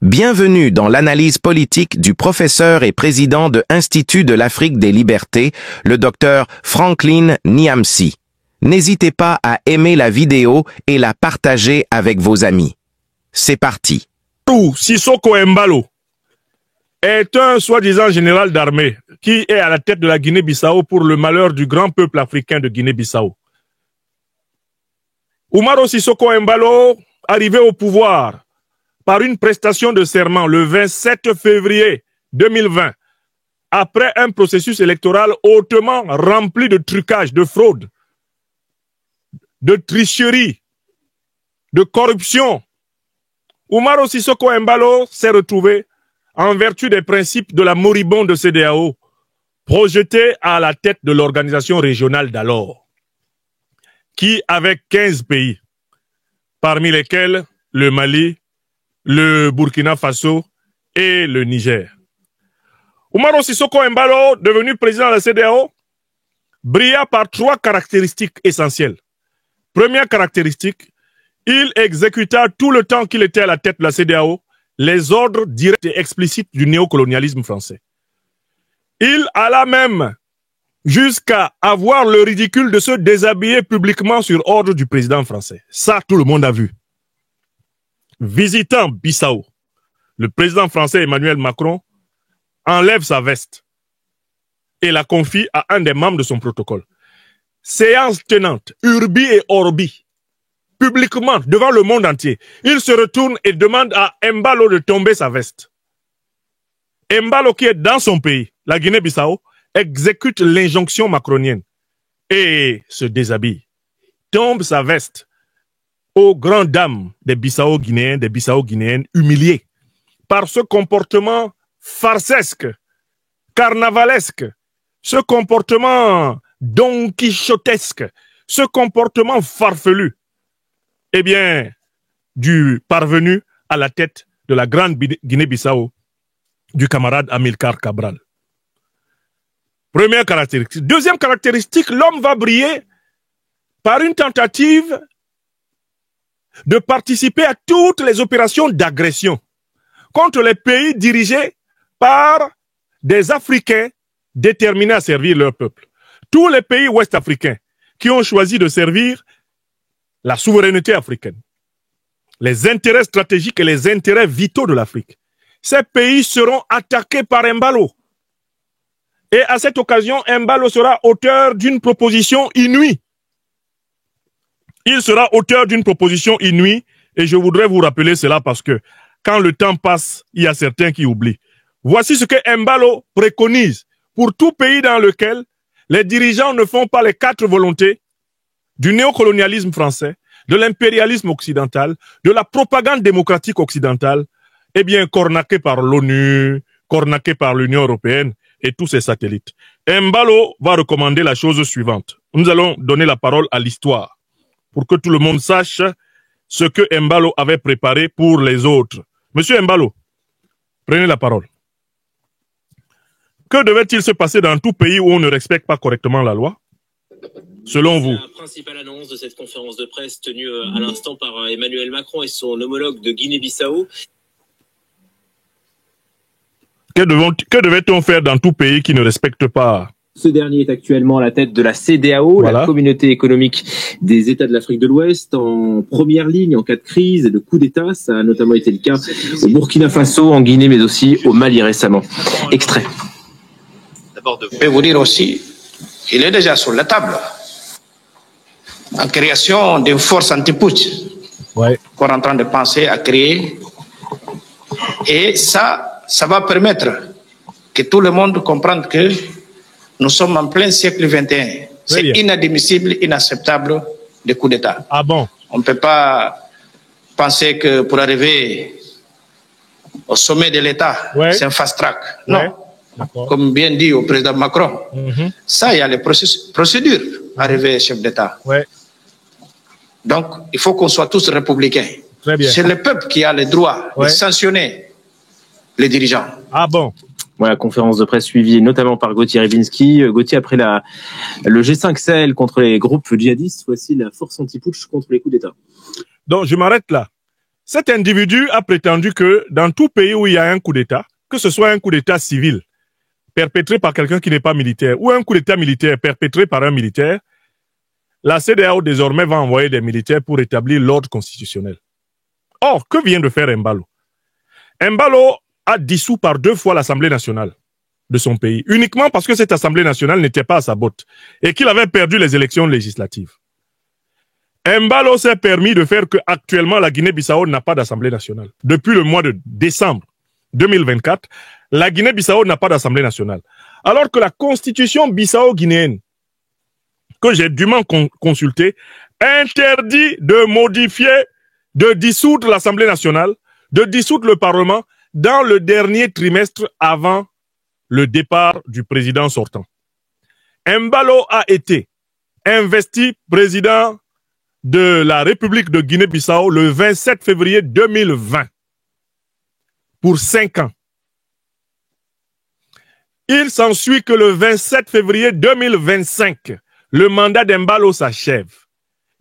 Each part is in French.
Bienvenue dans l'analyse politique du professeur et président de Institut de l'Afrique des Libertés, le docteur Franklin Nyamsi. N'hésitez pas à aimer la vidéo et la partager avec vos amis. C'est parti. Sissoko Embalo est un soi-disant général d'armée qui est à la tête de la Guinée-Bissau pour le malheur du grand peuple africain de Guinée-Bissau. Umaro Sissoko Embalo, arrivé au pouvoir par une prestation de serment le 27 février 2020, après un processus électoral hautement rempli de trucage, de fraude, de tricherie, de corruption, Umaro Sissoko Embalo s'est retrouvé, en vertu des principes de la moribonde CEDEAO, projeté à la tête de l'organisation régionale d'alors, qui, avec 15 pays, parmi lesquels le Mali, le Burkina Faso et le Niger. Umaro Sissoko Embalo, devenu président de la CEDEAO, brilla par 3 caractéristiques essentielles. Première caractéristique, il exécuta tout le temps qu'il était à la tête de la CEDEAO les ordres directs et explicites du néocolonialisme français. Il alla même jusqu'à avoir le ridicule de se déshabiller publiquement sur ordre du président français. Ça, tout le monde a vu. Visitant Bissau, le président français Emmanuel Macron enlève sa veste et la confie à un des membres de son protocole. Séance tenante, urbi et orbi, publiquement, devant le monde entier. Il se retourne et demande à Embalo de tomber sa veste. Embalo, qui est dans son pays, la Guinée-Bissau, exécute l'injonction macronienne et se déshabille, tombe sa veste aux grandes dames des Bissau-Guinéens, des Bissau-Guinéennes humiliés par ce comportement farcesque, carnavalesque, ce comportement don quichotesque, ce comportement farfelu, eh bien, du parvenu à la tête de la grande Guinée-Bissau, du camarade Amilcar Cabral. Première caractéristique. Deuxième caractéristique, l'homme va briller par une tentative de participer à toutes les opérations d'agression contre les pays dirigés par des Africains déterminés à servir leur peuple. Tous les pays ouest-africains qui ont choisi de servir la souveraineté africaine, les intérêts stratégiques et les intérêts vitaux de l'Afrique, ces pays seront attaqués par Embalo. Et à cette occasion, Embalo sera auteur d'une proposition inouïe. Il sera auteur d'une proposition inouïe et je voudrais vous rappeler cela parce que quand le temps passe, il y a certains qui oublient. Voici ce que Embalo préconise pour tout pays dans lequel les dirigeants ne font pas les 4 volontés du néocolonialisme français, de l'impérialisme occidental, de la propagande démocratique occidentale, eh bien, cornaqué par l'ONU, cornaqué par l'Union européenne et tous ses satellites. Embalo va recommander la chose suivante. Nous allons donner la parole à l'histoire pour que tout le monde sache ce que Embalo avait préparé pour les autres. Monsieur Embalo, prenez la parole. Que devait-il se passer dans tout pays où on ne respecte pas correctement la loi, selon vous? La principale annonce de cette conférence de presse tenue à l'instant par Emmanuel Macron et son homologue de Guinée-Bissau. Que devait-on faire dans tout pays qui ne respecte pas? Ce dernier est actuellement à la tête de la CEDEAO, la communauté économique des États de l'Afrique de l'Ouest, en première ligne en cas de crise et de coup d'État. Ça a notamment été le cas au Burkina Faso, en Guinée, mais aussi au Mali récemment. Extrait. Je peux vous dire aussi, il est déjà sur la table. En création d'une force anti-putsch qu'on est en train de penser à créer. Et ça va permettre que tout le monde comprenne que nous sommes en plein siècle XXI. C'est inadmissible, inacceptable de coup d'État. Ah bon? On ne peut pas penser que pour arriver au sommet de l'État, c'est un fast-track. Non. Comme bien dit au président Macron, ça, il y a les procédures pour arriver chef d'État. Donc, il faut qu'on soit tous républicains. C'est le peuple qui a le droit de sanctionner les dirigeants. Ah bon? Voilà, conférence de presse suivie notamment par Gauthier Ribinski. Gauthier, après le G5 Sahel contre les groupes djihadistes, voici la force anti-putsch contre les coups d'État. Donc, je m'arrête là. Cet individu a prétendu que dans tout pays où il y a un coup d'État, que ce soit un coup d'État civil perpétré par quelqu'un qui n'est pas militaire ou un coup d'État militaire perpétré par un militaire, la CEDEAO désormais va envoyer des militaires pour établir l'ordre constitutionnel. Or, que vient de faire Embalo? Embalo a dissous par 2 fois l'Assemblée nationale de son pays, uniquement parce que cette Assemblée nationale n'était pas à sa botte et qu'il avait perdu les élections législatives. Embalo s'est permis de faire que actuellement la Guinée-Bissau n'a pas d'Assemblée nationale. Depuis le mois de décembre 2024, la Guinée-Bissau n'a pas d'Assemblée nationale. Alors que la constitution bissau-guinéenne, que j'ai dûment consultée, interdit de modifier, de dissoudre l'Assemblée nationale, de dissoudre le Parlement dans le dernier trimestre avant le départ du président sortant. Embalo a été investi président de la République de Guinée-Bissau le 27 février 2020 pour 5 ans. Il s'ensuit que le 27 février 2025, le mandat d'Embalo s'achève.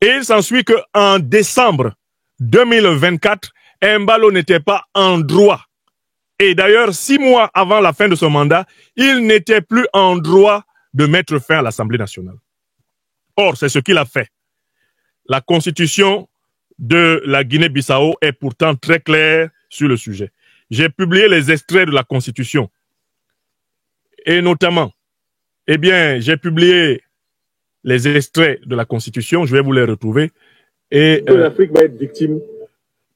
Et il s'ensuit qu'en décembre 2024, Embalo n'était pas en droit. Et d'ailleurs, 6 mois avant la fin de son mandat, il n'était plus en droit de mettre fin à l'Assemblée nationale. Or, c'est ce qu'il a fait. La constitution de la Guinée-Bissau est pourtant très claire sur le sujet. J'ai publié les extraits de la constitution. Et notamment, j'ai publié les extraits de la constitution, je vais vous les retrouver. Et l'Afrique va être victime.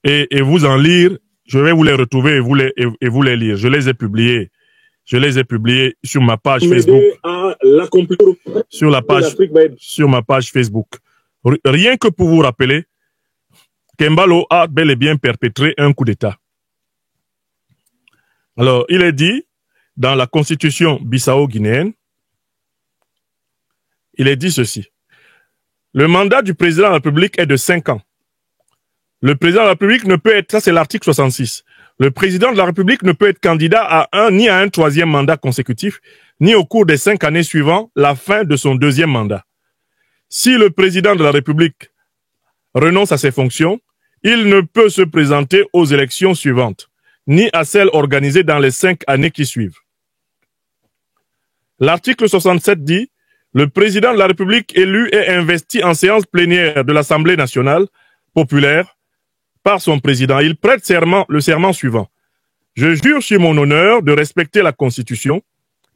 Et vous en lire, je vais vous les retrouver et vous les lire. Je les ai publiés. Je les ai publiés sur ma page Facebook. Sur ma page Facebook. Rien que pour vous rappeler qu'Embalo a bel et bien perpétré un coup d'État. Alors, il est dit dans la constitution bissau-guinéenne, il est dit ceci. Le mandat du président de la République est de 5 ans. Le président de la République ne peut être, ça c'est l'article 66, le président de la République ne peut être candidat ni à un 3e mandat consécutif, ni au cours des 5 années suivant la fin de son 2e mandat. Si le président de la République renonce à ses fonctions, il ne peut se présenter aux élections suivantes, ni à celles organisées dans les 5 années qui suivent. L'article 67 dit « Le président de la République élu est investi en séance plénière de l'Assemblée nationale populaire par son président. Il prête le serment suivant. Je jure sur mon honneur de respecter la Constitution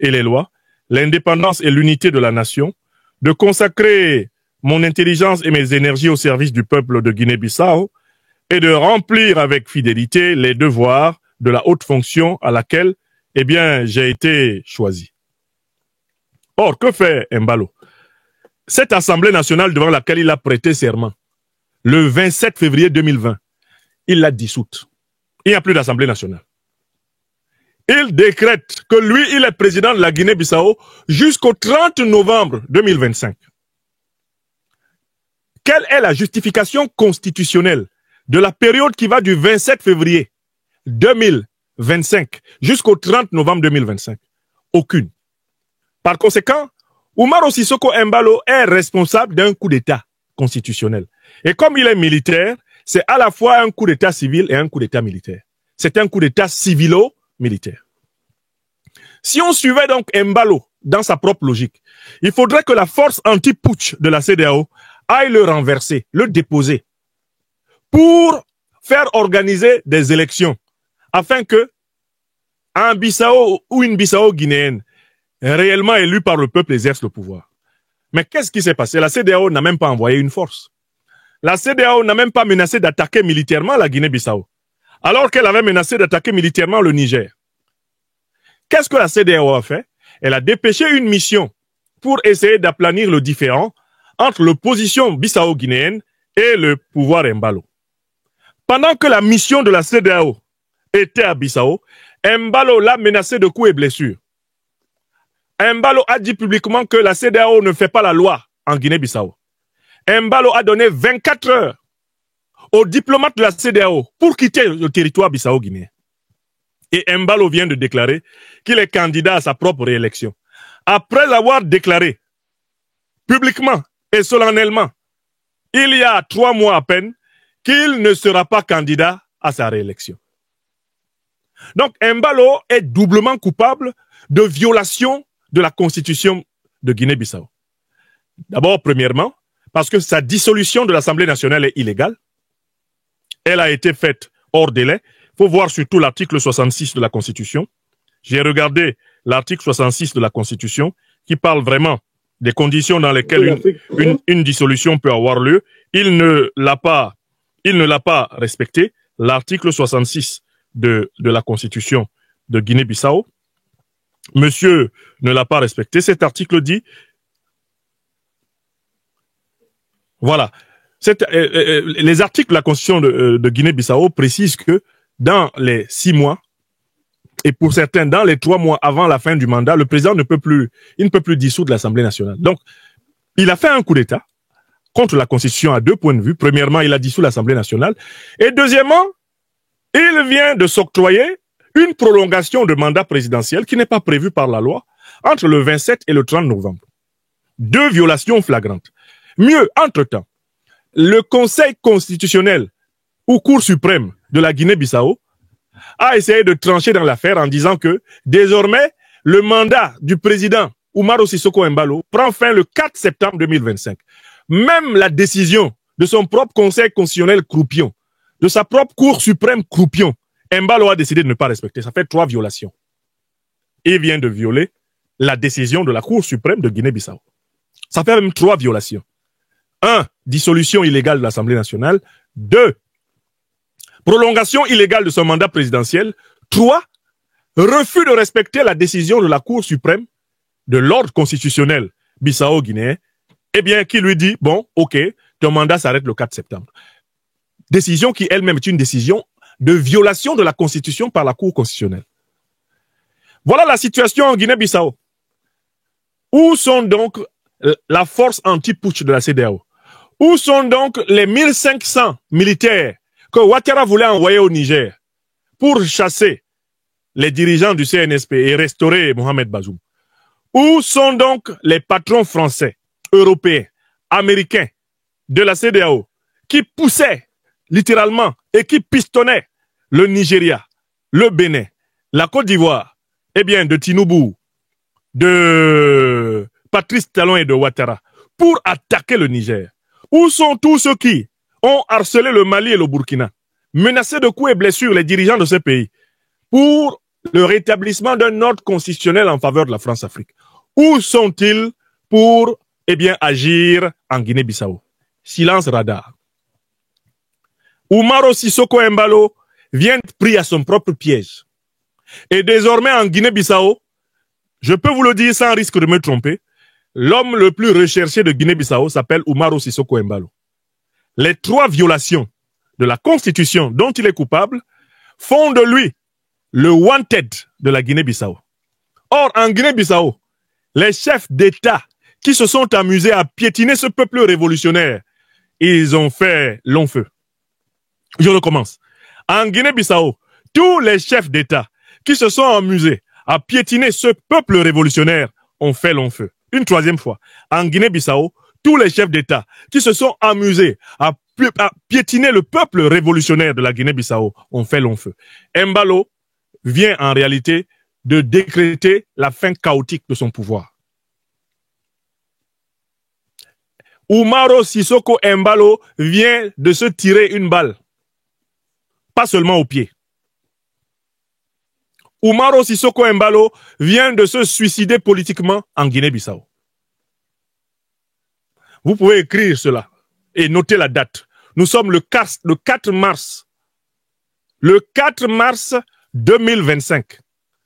et les lois, l'indépendance et l'unité de la nation, de consacrer mon intelligence et mes énergies au service du peuple de Guinée-Bissau et de remplir avec fidélité les devoirs de la haute fonction à laquelle, j'ai été choisi. » Or, que fait Embalo? Cette Assemblée nationale devant laquelle il a prêté serment, le 27 février 2020, il l'a dissoute. Il n'y a plus d'Assemblée nationale. Il décrète que lui, il est président de la Guinée-Bissau jusqu'au 30 novembre 2025. Quelle est la justification constitutionnelle de la période qui va du 27 février 2025 jusqu'au 30 novembre 2025? Aucune. Par conséquent, Umaro Sissoko Embalo est responsable d'un coup d'État constitutionnel. Et comme il est militaire, c'est à la fois un coup d'État civil et un coup d'État militaire. C'est un coup d'État civilo-militaire. Si on suivait donc Embalo dans sa propre logique, il faudrait que la force anti-putsch de la CEDEAO aille le renverser, le déposer, pour faire organiser des élections, afin que un Bissau ou une Bissau guinéenne réellement élue par le peuple exerce le pouvoir. Mais qu'est-ce qui s'est passé? La CEDEAO n'a même pas envoyé une force. La CEDEAO n'a même pas menacé d'attaquer militairement la Guinée-Bissau, alors qu'elle avait menacé d'attaquer militairement le Niger. Qu'est-ce que la CEDEAO a fait? Elle a dépêché une mission pour essayer d'aplanir le différend entre l'opposition bissau-guinéenne et le pouvoir Embalo. Pendant que la mission de la CEDEAO était à Bissau, Embalo l'a menacé de coups et blessures. Embalo a dit publiquement que la CEDEAO ne fait pas la loi en Guinée-Bissau. Embalo a donné 24 heures aux diplomates de la CEDEAO pour quitter le territoire bissau-guinéen. Et Embalo vient de déclarer qu'il est candidat à sa propre réélection. Après avoir déclaré publiquement et solennellement, il y a 3 mois à peine, qu'il ne sera pas candidat à sa réélection. Donc, Embalo est doublement coupable de violation de la constitution de Guinée-Bissau. D'abord, premièrement, parce que sa dissolution de l'Assemblée nationale est illégale. Elle a été faite hors délai. Il faut voir surtout l'article 66 de la Constitution. J'ai regardé l'article 66 de la Constitution qui parle vraiment des conditions dans lesquelles une dissolution peut avoir lieu. Il ne l'a pas respecté. L'article 66 de la Constitution de Guinée-Bissau. Monsieur ne l'a pas respecté. Cet article dit, voilà, les articles de la Constitution de Guinée-Bissau précisent que dans les 6 mois, et pour certains, dans les 3 mois avant la fin du mandat, le président ne peut plus dissoudre l'Assemblée nationale. Donc, il a fait un coup d'État contre la Constitution à 2 points de vue. Premièrement, il a dissous l'Assemblée nationale. Et deuxièmement, il vient de s'octroyer une prolongation de mandat présidentiel qui n'est pas prévue par la loi entre le 27 et le 30 novembre. 2 violations flagrantes. Mieux, entre-temps, le Conseil constitutionnel ou Cour suprême de la Guinée-Bissau a essayé de trancher dans l'affaire en disant que désormais, le mandat du président Umaro Sissoco Embalo prend fin le 4 septembre 2025. Même la décision de son propre Conseil constitutionnel croupion, de sa propre Cour suprême croupion, Embalo a décidé de ne pas respecter. Ça fait 3 violations. Il vient de violer la décision de la Cour suprême de Guinée-Bissau. Ça fait même 3 violations. 1. Dissolution illégale de l'Assemblée nationale. 2. Prolongation illégale de son mandat présidentiel. 3. Refus de respecter la décision de la Cour suprême de l'ordre constitutionnel bissau-guinéen. Eh bien, qui lui dit, bon, ok, ton mandat s'arrête le 4 septembre. Décision qui elle-même est une décision de violation de la Constitution par la Cour constitutionnelle. Voilà la situation en Guinée-Bissau. Où sont donc la force anti-putsch de la CEDEAO? Où sont donc les 1500 militaires que Ouattara voulait envoyer au Niger pour chasser les dirigeants du CNSP et restaurer Mohamed Bazoum? Où sont donc les patrons français, européens, américains de la CEDEAO qui poussaient littéralement et qui pistonnaient le Nigeria, le Bénin, la Côte d'Ivoire, eh bien de Tinubu, de Patrice Talon et de Ouattara pour attaquer le Niger? Où sont tous ceux qui ont harcelé le Mali et le Burkina, menacé de coups et blessures les dirigeants de ces pays pour le rétablissement d'un ordre constitutionnel en faveur de la France-Afrique? Où sont-ils pour, eh bien, agir en Guinée-Bissau? Silence radar. Umaro Sissoco Embalo vient pris à son propre piège. Et désormais en Guinée-Bissau, je peux vous le dire sans risque de me tromper, l'homme le plus recherché de Guinée-Bissau s'appelle Umaro Sissoco Embalo. Les 3 violations de la Constitution dont il est coupable font de lui le wanted de la Guinée-Bissau. Or, en Guinée-Bissau, les chefs d'État qui se sont amusés à piétiner ce peuple révolutionnaire, ils ont fait long feu. Je recommence. En Guinée-Bissau, tous les chefs d'État qui se sont amusés à piétiner ce peuple révolutionnaire ont fait long feu. Une 3e fois. En Guinée-Bissau, tous les chefs d'État qui se sont amusés à piétiner le peuple révolutionnaire de la Guinée-Bissau ont fait long feu. Embalo vient en réalité de décréter la fin chaotique de son pouvoir. Umaro Sissoco Embalo vient de se tirer une balle. Pas seulement au pied. Umaro Sissoco Embalo vient de se suicider politiquement en Guinée-Bissau. Vous pouvez écrire cela et noter la date. Nous sommes le 4 mars. Le 4 mars 2025.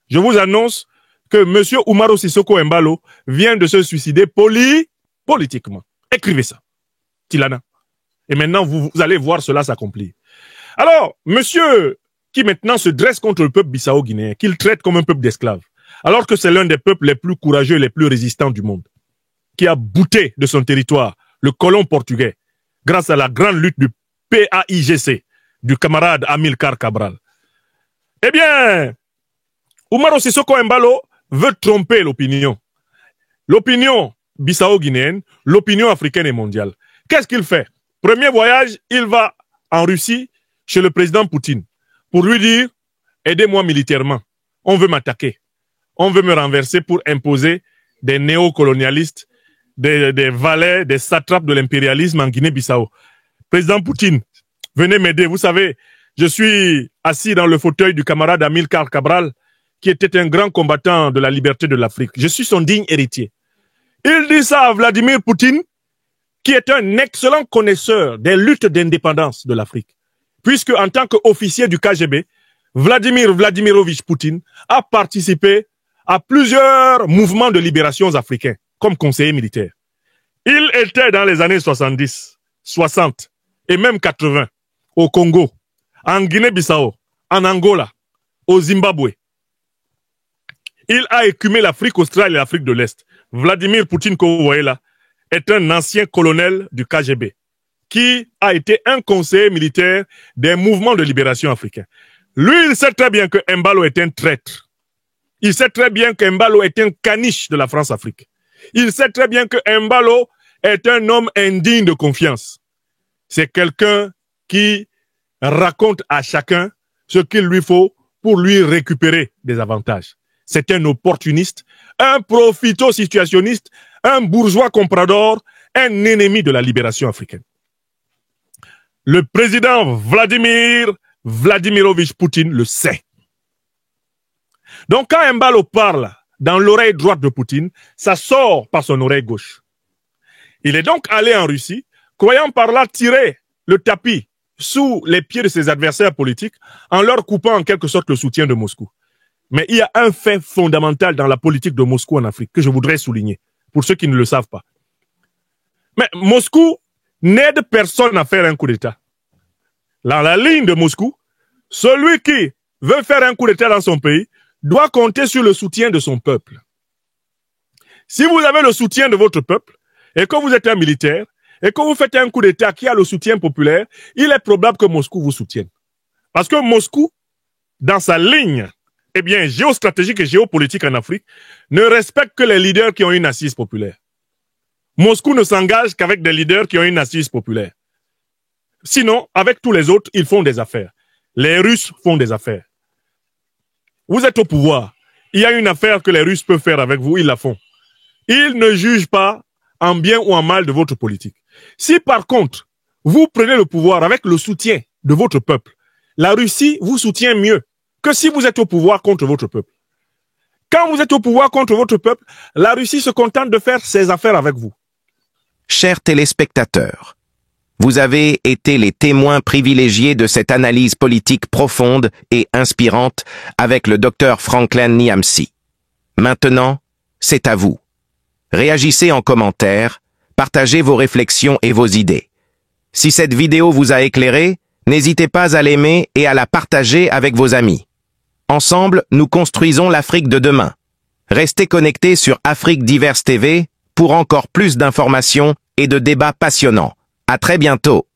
Je vous annonce que M. Umaro Sissoco Embalo vient de se suicider politiquement. Écrivez ça. Tilana. Et maintenant, vous allez voir cela s'accomplir. Alors, monsieur qui maintenant se dresse contre le peuple bissau-guinéen, qu'il traite comme un peuple d'esclaves, alors que c'est l'un des peuples les plus courageux et les plus résistants du monde, qui a bouté de son territoire le colon portugais grâce à la grande lutte du PAIGC, du camarade Amilcar Cabral. Eh bien, Umaro Sissoco Embalo veut tromper l'opinion. L'opinion bissau-guinéenne, l'opinion africaine et mondiale. Qu'est-ce qu'il fait? Premier voyage, il va en Russie chez le président Poutine pour lui dire « Aidez-moi militairement, on veut m'attaquer, on veut me renverser pour imposer des néocolonialistes, des valets, des satrapes de l'impérialisme en Guinée-Bissau. Président Poutine, venez m'aider. Vous savez, je suis assis dans le fauteuil du camarade Amilcar Cabral, qui était un grand combattant de la liberté de l'Afrique. Je suis son digne héritier. » Il dit ça à Vladimir Poutine, qui est un excellent connaisseur des luttes d'indépendance de l'Afrique. Puisque en tant qu'officier du KGB, Vladimir Vladimirovich Poutine a participé à plusieurs mouvements de libération africains comme conseiller militaire. Il était dans les années 70, 60 et même 80 au Congo, en Guinée-Bissau, en Angola, au Zimbabwe. Il a écumé l'Afrique australe et l'Afrique de l'Est. Vladimir Poutine, que vous voyez là, est un ancien colonel du KGB qui a été un conseiller militaire des mouvements de libération africains. Lui, il sait très bien que Embalo est un traître. Il sait très bien qu'Embalo est un caniche de la France-Afrique. Il sait très bien que Embalo est un homme indigne de confiance. C'est quelqu'un qui raconte à chacun ce qu'il lui faut pour lui récupérer des avantages. C'est un opportuniste, un profito-situationniste, un bourgeois comprador, un ennemi de la libération africaine. Le président Vladimir Vladimirovich Poutine le sait. Donc quand Embalo parle dans l'oreille droite de Poutine, ça sort par son oreille gauche. Il est donc allé en Russie, croyant par là tirer le tapis sous les pieds de ses adversaires politiques en leur coupant en quelque sorte le soutien de Moscou. Mais il y a un fait fondamental dans la politique de Moscou en Afrique que je voudrais souligner, pour ceux qui ne le savent pas. Mais Moscou n'aide personne à faire un coup d'État. Dans la ligne de Moscou, celui qui veut faire un coup d'État dans son pays doit compter sur le soutien de son peuple. Si vous avez le soutien de votre peuple et que vous êtes un militaire et que vous faites un coup d'État qui a le soutien populaire, il est probable que Moscou vous soutienne. Parce que Moscou, dans sa ligne géostratégique et géopolitique en Afrique, ne respecte que les leaders qui ont une assise populaire. Moscou ne s'engage qu'avec des leaders qui ont une assise populaire. Sinon, avec tous les autres, ils font des affaires. Les Russes font des affaires. Vous êtes au pouvoir. Il y a une affaire que les Russes peuvent faire avec vous, ils la font. Ils ne jugent pas en bien ou en mal de votre politique. Si par contre, vous prenez le pouvoir avec le soutien de votre peuple, la Russie vous soutient mieux que si vous êtes au pouvoir contre votre peuple. Quand vous êtes au pouvoir contre votre peuple, la Russie se contente de faire ses affaires avec vous. Chers téléspectateurs, vous avez été les témoins privilégiés de cette analyse politique profonde et inspirante avec le Dr Franklin Nyamsi. Maintenant, c'est à vous. Réagissez en commentaire, partagez vos réflexions et vos idées. Si cette vidéo vous a éclairé, n'hésitez pas à l'aimer et à la partager avec vos amis. Ensemble, nous construisons l'Afrique de demain. Restez connectés sur Afrique Diverse TV pour encore plus d'informations et de débats passionnants. À très bientôt.